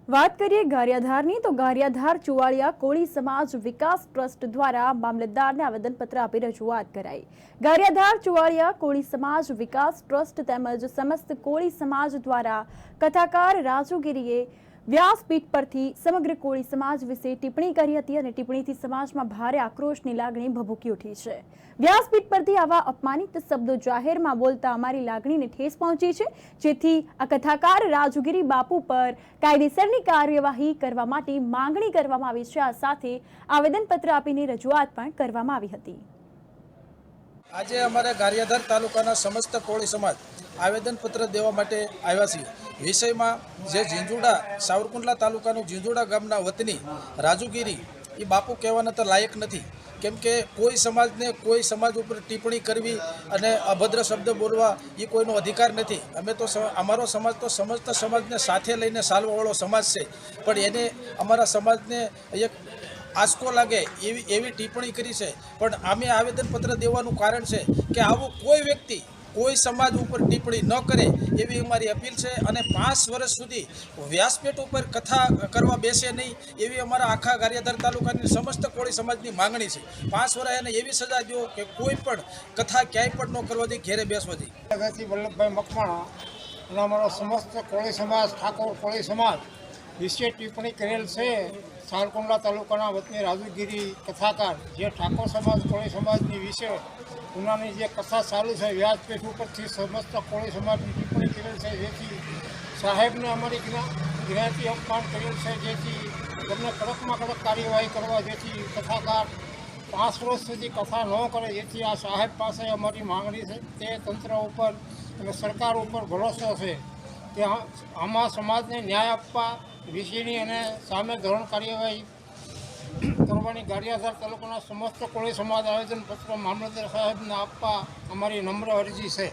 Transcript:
વાત કરીએ ગારિયાધારની તો ગારિયાધાર ચુવાળિયા કોળી સમાજ વિકાસ ટ્રસ્ટ દ્વારા મામલતદારને આવેદનપત્ર આપી રજૂઆત કરાઈ। ગારિયાધાર ચુવાળિયા કોળી સમાજ વિકાસ ટ્રસ્ટ તેમજ સમસ્ત કોળી સમાજ દ્વારા કથાકાર રાજુગીરીએ વ્યાસપીઠ પરથી સમગ્ર કોળી સમાજ વિશે ટિપ્પણી કરી હતી અને ટિપ્પણીથી સમાજમાં ભારે આક્રોશની લાગણી ભભૂકી ઉઠી છે। વ્યાસપીઠ પરથી આવા અપમાનિત શબ્દો જાહેરમાં બોલતા અમારી લાગણીને ઠેસ પહોંચી છે, જેથી આ કથાકાર રાજુગીરી બાપુ પર કાયદેસરની કાર્યવાહી કરવા માટે માંગણી કરવામાં આવી છે। આ સાથે આવેદનપત્ર આપીને રજૂઆત પણ કરવામાં આવી હતી। આજે અમારે ગારિયાધાર તાલુકાના સમસ્ત કોળી સમાજ આવેદનપત્ર દેવા માટે આવ્યા છીએ। વિષયમાં જે ઝીંઝુડા સાવરકુંડલા તાલુકાનું ઝીંઝુડા ગામના વતની રાજુગીરી એ બાપુ કહેવાના તો લાયક નથી, કેમ કે કોઈ સમાજને કોઈ સમાજ ઉપર ટિપ્પણી કરવી અને અભદ્ર શબ્દ બોલવા એ કોઈનો અધિકાર નથી। અમે તો અમારો સમાજ તો સમસ્ત સમાજને સાથે લઈને ચાલવાવાળો સમાજ છે, પણ એને અમારા સમાજને એક આંચકો લાગે એવી ટિપ્પણી કરી છે। પણ અમે આવેદનપત્ર દેવાનું કારણ છે કે આવું કોઈ વ્યક્તિ કોઈ સમાજ ઉપર ટિપ્પણી ન કરે એવી અમારી અપીલ છે અને 5 વર્ષ સુધી વ્યાસપીઠ ઉપર કથા કરવા બેસે નહીં એવી અમારા આખા ગારિયાધાર તાલુકાની સમસ્ત કોળી સમાજની માંગણી છે। 5 વર્ષ એને એવી સજા દો કે કોઈ પણ કથા ક્યાંય પણ ન કરવા દે, ઘેરે બેસવા દે। વલ્લભભાઈ મકવાણા અને અમારો સમસ્ત કોળી સમાજ ઠાકોર કોળી સમાજ વિશે ટિપ્પણી કરેલ છે। સાવરકુંડલા તાલુકાના વતની રાજુગીરી કથાકાર જે ઠાકોર સમાજ કોળી સમાજની વિશે ઉનાની જે કથા ચાલુ છે વ્યાસપીઠ ઉપરથી સમસ્ત કોળી સમાજની ટિપ્પણી કરેલ છે, જેથી સાહેબને અમારી જ્ઞાતિ અપમાન કરેલ છે, જેથી તેમને કડકમાં કડક કાર્યવાહી કરવા, જેથી કથાકાર 5 વર્ષ સુધી કથા ન કરે, જેથી આ સાહેબ પાસે અમારી માંગણી છે। તે તંત્ર ઉપર અને સરકાર ઉપર ભરોસો છે કે આમાં સમાજને ન્યાય આપવા વિશેની અને સામે ધોરણ કાર્યવાહી કરવાની ગારિયાધાર તાલુકાના સમસ્ત કોળી સમાજ આવેદનપત્ર મામલતદાર સાહેબને આપવા અમારી નમ્ર અરજી છે।